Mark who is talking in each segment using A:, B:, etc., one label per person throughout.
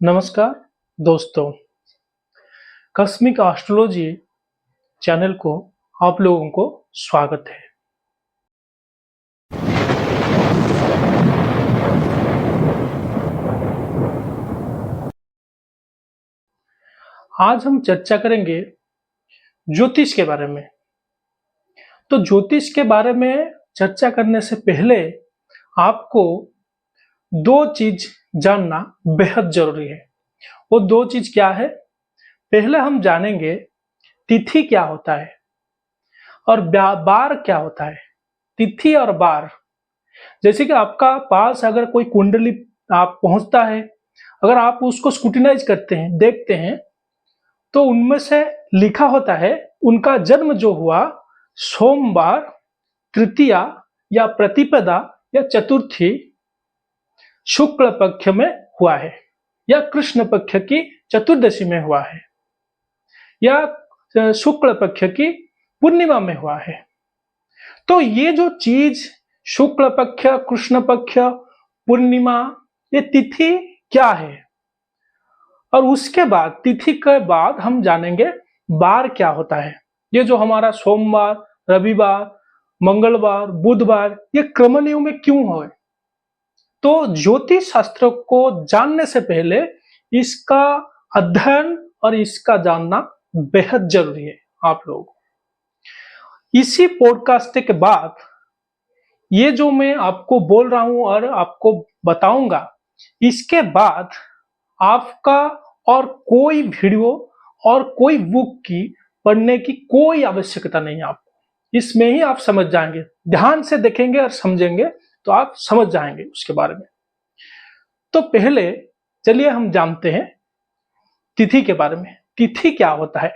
A: नमस्कार दोस्तों, cosmic astrology channel को आप लोगों को स्वागत है। आज हम चर्चा करेंगे ज्योतिष के बारे में। तो ज्योतिष के बारे में चर्चा करने से पहले आपको दो चीज जानना बेहद जरूरी है। वो दो चीज क्या है? पहले हम जानेंगे तिथि क्या होता है और बार क्या होता है। तिथि और बार, जैसे कि आपका पास अगर कोई कुंडली आप पहुंचता है, अगर आप उसको स्क्रूटिनाइज करते हैं, देखते हैं, तो उनमें से लिखा होता है उनका जन्म जो हुआ सोमवार, तृतीया या प्रतिपदा या चतुर्थी शुक्ल पक्ष में हुआ है, या कृष्ण पक्ष की चतुर्दशी में हुआ है, या शुक्ल पक्ष की पूर्णिमा में हुआ है। तो ये जो चीज शुक्ल पक्ष, कृष्ण पक्ष, पूर्णिमा, ये तिथि क्या है, और उसके बाद तिथि के बाद हम जानेंगे बार क्या होता है। ये जो हमारा सोमवार, रविवार, मंगलवार, बुधवार, ये क्रमनियम में क्यों है। तो ज्योतिष शास्त्र को जानने से पहले इसका अध्ययन और इसका जानना बेहद जरूरी है आप लोगों को। इसी पॉडकास्ट के बाद ये जो मैं आपको बोल रहा हूं और आपको बताऊंगा, इसके बाद आपका और कोई वीडियो और कोई बुक की पढ़ने की कोई आवश्यकता नहीं है। आपको इसमें ही आप समझ जाएंगे। ध्यान से देखेंगे और समझेंगे तो आप समझ जाएंगे उसके बारे में। तो पहले चलिए हम जानते हैं तिथि के बारे में। तिथि क्या होता है?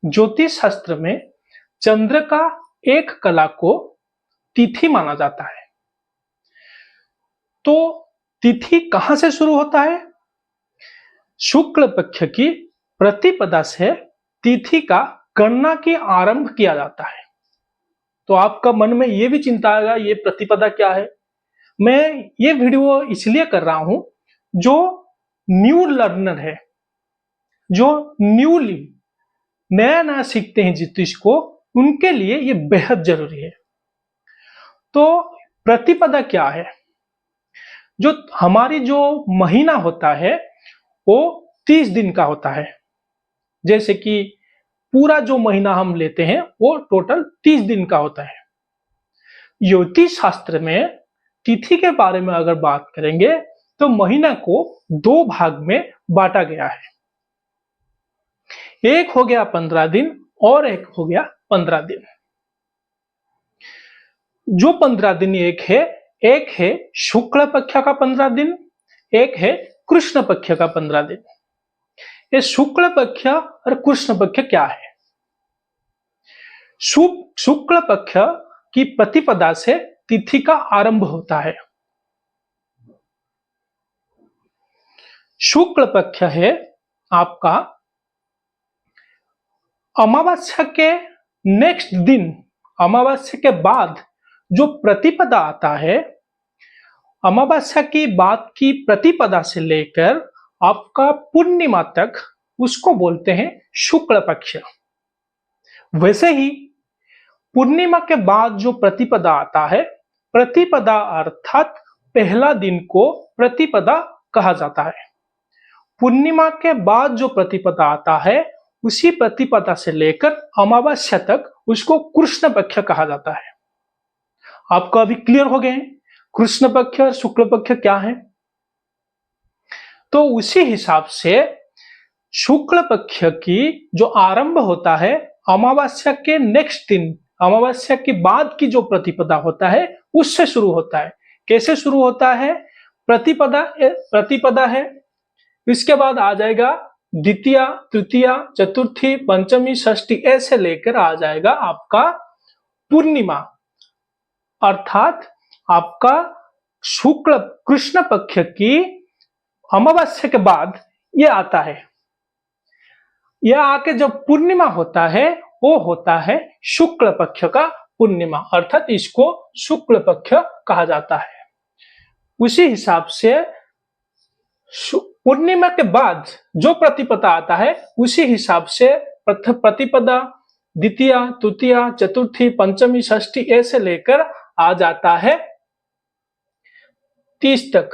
A: ज्योतिष शास्त्र में चंद्र का एक कला को तिथि माना जाता है। तो तिथि कहां से शुरू होता है? शुक्ल पक्ष की प्रतिपदा से तिथि का गणना की आरंभ किया जाता है। तो आपका मन में यह भी चिंता आएगा, ये प्रतिपदा क्या है। मैं ये वीडियो इसलिए कर रहा हूं, जो न्यू लर्नर है, जो न्यूली नया नया सीखते हैं ज्योतिष को, उनके लिए ये बेहद जरूरी है। तो प्रतिपदा क्या है? जो हमारी जो महीना होता है वो 30 दिन का होता है। जैसे कि पूरा जो महीना हम लेते हैं वो टोटल 30 दिन का होता है। ज्योतिष शास्त्र में तिथि के बारे में अगर बात करेंगे तो महीना को दो भाग में बांटा गया है। एक हो गया 15 दिन और एक हो गया 15 दिन। जो 15 दिन एक है शुक्ल पक्ष का 15 दिन, एक है कृष्ण पक्ष का 15 दिन। ये शुक्ल पक्ष और कृष्ण पक्ष क्या है? शुक्ल पक्ष की प्रतिपदा से तिथि का आरंभ होता है। शुक्ल पक्ष है आपका अमावस्या के नेक्स्ट दिन, अमावस्या के बाद जो प्रतिपदा आता है, अमावस्या की बाद की प्रतिपदा से लेकर आपका पूर्णिमा तक, उसको बोलते हैं शुक्ल पक्ष। वैसे ही पूर्णिमा के बाद जो प्रतिपदा आता है, प्रतिपदा अर्थात पहला दिन को प्रतिपदा कहा जाता है। पूर्णिमा के बाद जो प्रतिपदा आता है, उसी प्रतिपदा से लेकर अमावस्या तक उसको कृष्ण पक्ष कहा जाता है। आपको अभी क्लियर हो गए कृष्ण पक्ष और शुक्ल पक्ष क्या है? तो उसी हिसाब से शुक्ल पक्ष की जो आरंभ होता है अमावस्या के नेक्स्ट दिन, अमावस्या के बाद की जो प्रतिपदा होता है उससे शुरू होता है। कैसे शुरू होता है? प्रतिपदा है, इसके बाद आ जाएगा द्वितीया, तृतीया, चतुर्थी, पंचमी, षष्ठी, ऐसे लेकर आ जाएगा आपका पूर्णिमा, अर्थात आपका शुक्ल कृष्ण पक्ष की अमावस्या के बाद ये आता है। यह आके जब पूर्णिमा होता है वो होता है शुक्ल पक्ष का पूर्णिमा, अर्थात इसको शुक्ल पक्ष कहा जाता है। उसी हिसाब से पूर्णिमा के बाद जो प्रतिपदा आता है उसी हिसाब से प्रतिपदा, द्वितीया, तृतीया, चतुर्थी, पंचमी, षष्ठी ऐसे लेकर आ जाता है 30 तक।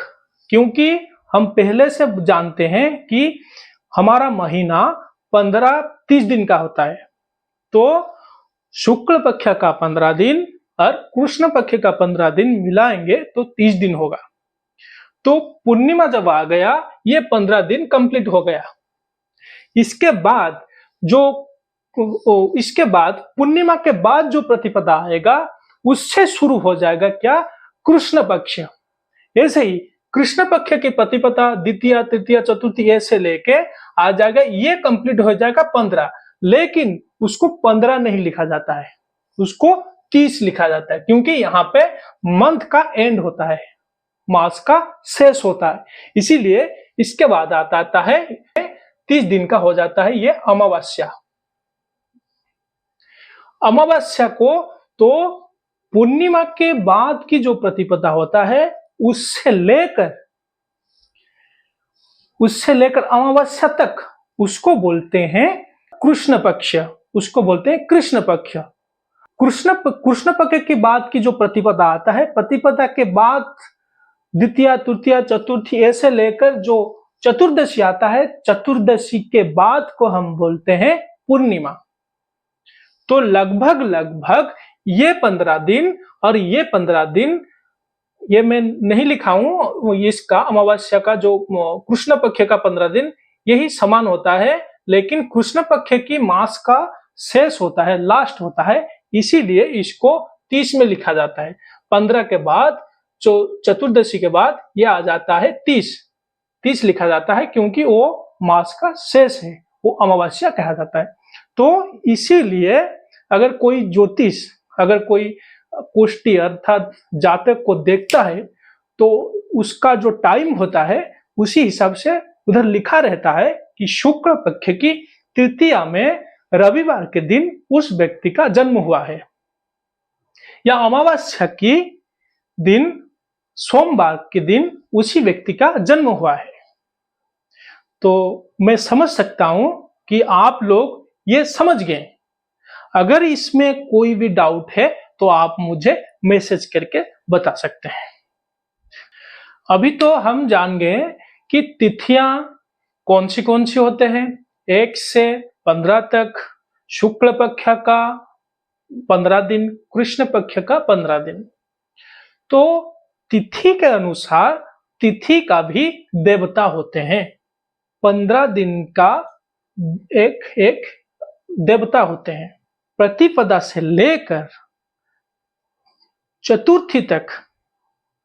A: क्योंकि हम पहले से जानते हैं कि हमारा महीना 15-30 दिन का होता है, तो शुक्ल पक्ष का 15 दिन और कृष्ण पक्ष का 15 दिन मिलाएंगे तो 30 दिन होगा। तो पूर्णिमा जब आ गया, ये 15 दिन कंप्लीट हो गया। इसके बाद पूर्णिमा के बाद जो प्रतिपदा आएगा उससे शुरू हो जाएगा क्या, कृष्ण पक्ष। ऐसे ही कृष्ण पक्ष की प्रतिपदा द्वितीया, तृतीया, चतुर्थी ऐसे लेके आ जाएगा, ये कंप्लीट हो जाएगा 15। लेकिन उसको 15 नहीं लिखा जाता है, उसको 30 लिखा जाता है, क्योंकि यहाँ पे मंथ का एंड होता है, मास का शेष होता है। इसीलिए इसके बाद आता है 30 दिन का हो जाता है ये अमावस्या। अमावस्या को तो पूर्णिमा के बाद की जो प्रतिपदा होता है उससे लेकर अमावस्या तक उसको बोलते हैं कृष्ण पक्ष, उसको बोलते हैं कृष्ण पक्ष। कृष्ण पक्ष के बाद की जो प्रतिपदा आता है, प्रतिपदा के बाद द्वितीया, तृतीया, चतुर्थी ऐसे लेकर जो चतुर्दशी आता है, चतुर्दशी के बाद को हम बोलते हैं पूर्णिमा। तो लगभग ये 15 दिन और ये 15 दिन, ये मैं नहीं लिखा हूं, इसका अमावस्या का जो कृष्ण पक्ष का 15 दिन यही समान होता है, लेकिन कृष्ण पक्ष की मास का शेष होता है, लास्ट होता है, इसीलिए इसको 30 में लिखा जाता है। 15 के बाद चतुर्दशी के बाद ये आ जाता है 30 लिखा जाता है, क्योंकि वो मास का शेष है, वो अमावस्या कहा जाता है। तो इसीलिए अगर कोई ज्योतिष, अगर कोई कुष्टी अर्थात जातक को देखता है तो उसका जो टाइम होता है उसी हिसाब से उधर लिखा रहता है कि शुक्ल पक्ष की तृतीया में रविवार के दिन उस व्यक्ति का जन्म हुआ है, या अमावस्या की दिन सोमवार के दिन उसी व्यक्ति का जन्म हुआ है। तो मैं समझ सकता हूं कि आप लोग ये समझ गए। अगर इसमें कोई भी डाउट है तो आप मुझे मैसेज करके बता सकते हैं। अभी तो हम जान गए कि तिथियां कौन सी होते हैं, 1 से 15 तक, शुक्ल पक्ष का 15 दिन, कृष्ण पक्ष का 15 दिन। तो तिथि के अनुसार तिथि का भी देवता होते हैं, 15 दिन का एक देवता होते हैं। प्रतिपदा से लेकर चतुर्थी तक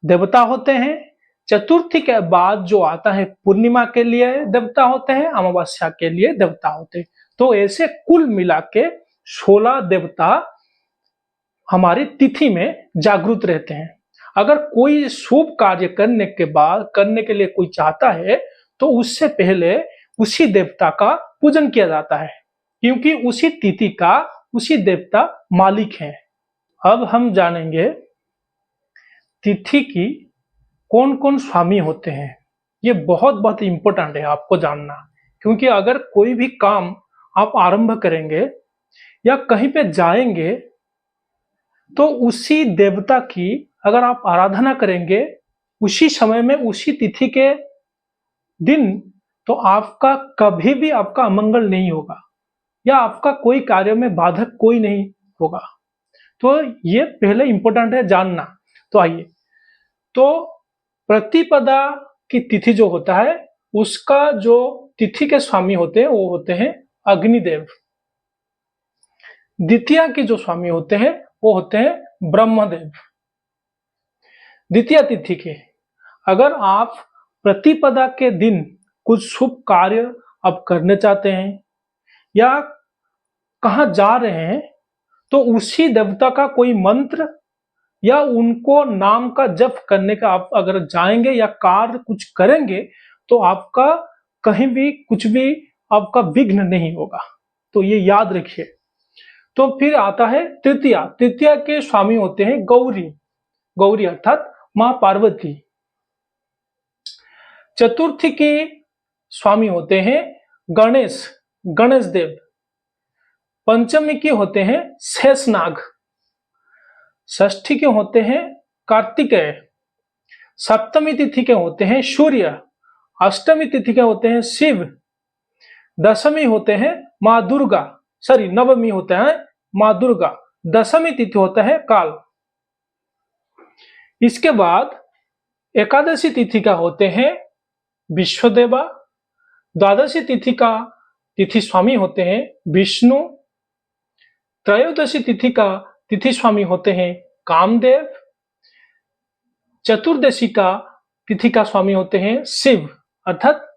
A: देवता होते हैं। चतुर्थी के बाद जो आता है पूर्णिमा के लिए देवता होते हैं, अमावस्या के लिए देवता होते हैं। तो ऐसे कुल मिला के 16 देवता हमारी तिथि में जागृत रहते हैं। अगर कोई शुभ कार्य करने के लिए कोई चाहता है तो उससे पहले उसी देवता का पूजन किया जाता है, क्योंकि उसी तिथि का उसी देवता मालिक है। अब हम जानेंगे तिथि की कौन कौन स्वामी होते हैं। ये बहुत इंपॉर्टेंट है आपको जानना, क्योंकि अगर कोई भी काम आप आरंभ करेंगे या कहीं पे जाएंगे तो उसी देवता की अगर आप आराधना करेंगे उसी समय में उसी तिथि के दिन, तो आपका कभी भी आपका अमंगल नहीं होगा या आपका कोई कार्य में बाधक कोई नहीं होगा। तो ये पहले इंपॉर्टेंट है जानना। तो आइए, तो प्रतिपदा की तिथि जो होता है उसका जो तिथि के स्वामी होते हैं वो होते हैं अग्निदेव। द्वितीया के जो स्वामी होते हैं वो होते हैं ब्रह्मदेव। द्वितीया तिथि के अगर आप प्रतिपदा के दिन कुछ शुभ कार्य आप करने चाहते हैं या कहां जा रहे हैं तो उसी देवता का कोई मंत्र या उनको नाम का जप करने का आप अगर जाएंगे या कार्य कुछ करेंगे तो आपका कहीं भी कुछ भी आपका विघ्न नहीं होगा। तो ये याद रखिए। तो फिर आता है तृतीया। तृतीया के स्वामी होते हैं गौरी अर्थात मां पार्वती। चतुर्थी की स्वामी होते हैं गणेश, गणेश देव। पंचमी के होते हैं शेषनाग। षष्ठी के होते हैं कार्तिकेय। सप्तमी तिथि के होते हैं सूर्य। अष्टमी तिथि के होते हैं शिव। दशमी होते हैं माँ दुर्गा, सॉरी नवमी होते हैं माँ दुर्गा। दशमी तिथि होता है काल। इसके बाद एकादशी तिथि का होते हैं विश्वदेवा। द्वादशी तिथि का तिथि स्वामी होते हैं विष्णु। त्रयोदशी तिथि का तिथि स्वामी होते हैं कामदेव। चतुर्दशी का तिथि का स्वामी होते हैं शिव, अर्थात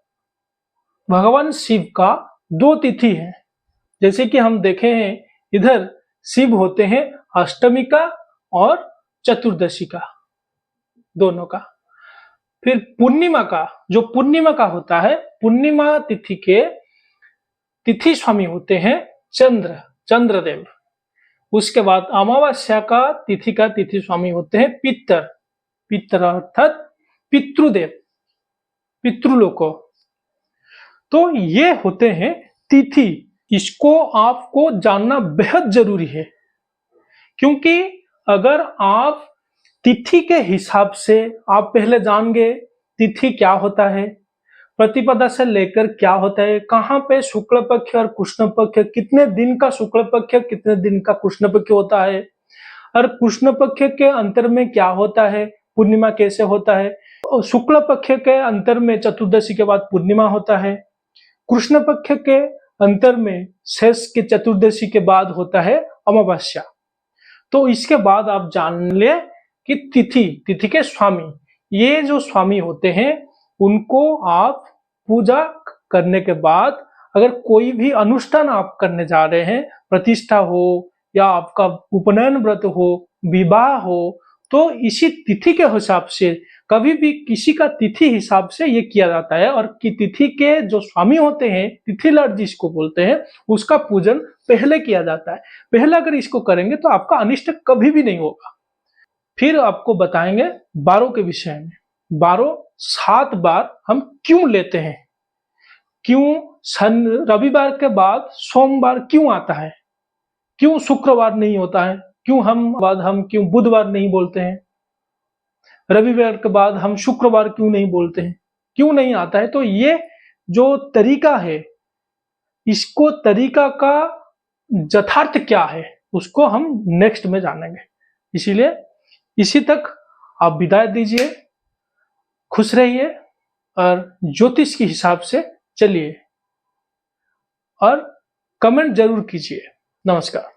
A: भगवान शिव का 2 तिथि है। जैसे कि हम देखे हैं इधर शिव होते हैं अष्टमी का और चतुर्दशी का, दोनों का। फिर पूर्णिमा का, जो पूर्णिमा का होता है, पूर्णिमा तिथि के तिथि स्वामी होते हैं चंद्र, चंद्रदेव। उसके बाद अमावस्या का तिथि स्वामी होते हैं पितर, पितर अर्थात पितृदेव, पितृलोकों। तो ये होते हैं तिथि। इसको आपको जानना बेहद जरूरी है, क्योंकि अगर आप तिथि के हिसाब से आप पहले जान गए तिथि क्या होता है, प्रतिपदा से लेकर क्या होता है, कहाँ पे शुक्ल पक्ष और कृष्ण पक्ष, कितने दिन का शुक्ल पक्ष कितने दिन का कृष्ण पक्ष होता है, और कृष्ण पक्ष के अंतर में क्या होता है, पूर्णिमा कैसे होता है, और शुक्ल पक्ष के अंतर में चतुर्दशी के बाद पूर्णिमा होता है, कृष्ण पक्ष के अंतर में शेष के चतुर्दशी के बाद होता है अमावस्या। तो इसके बाद आप जान ले कि तिथि के स्वामी, ये जो स्वामी होते हैं उनको आप पूजा करने के बाद अगर कोई भी अनुष्ठान आप करने जा रहे हैं, प्रतिष्ठा हो या आपका उपनयन व्रत हो, विवाह हो, तो इसी तिथि के हिसाब से, कभी भी किसी का तिथि हिसाब से ये किया जाता है। और कि तिथि के जो स्वामी होते हैं, तिथि लॉर्ड जिसको बोलते हैं, उसका पूजन पहले किया जाता है। पहले अगर इसको करेंगे तो आपका अनिष्ट कभी भी नहीं होगा। फिर आपको बताएंगे 12 के विषय में। 12 7 बार हम क्यों लेते हैं, क्यों रविवार के बाद सोमवार क्यों आता है, क्यों शुक्रवार नहीं होता है, हम क्यों बुधवार नहीं बोलते हैं, रविवार के बाद हम शुक्रवार क्यों नहीं बोलते हैं, क्यों नहीं आता है। तो ये जो तरीका है, इसको तरीका का यथार्थ क्या है, उसको हम नेक्स्ट में जानेंगे। इसीलिए इसी तक आप विदाई दीजिए, खुश रहिए और ज्योतिष के हिसाब से चलिए, और कमेंट जरूर कीजिए। नमस्कार।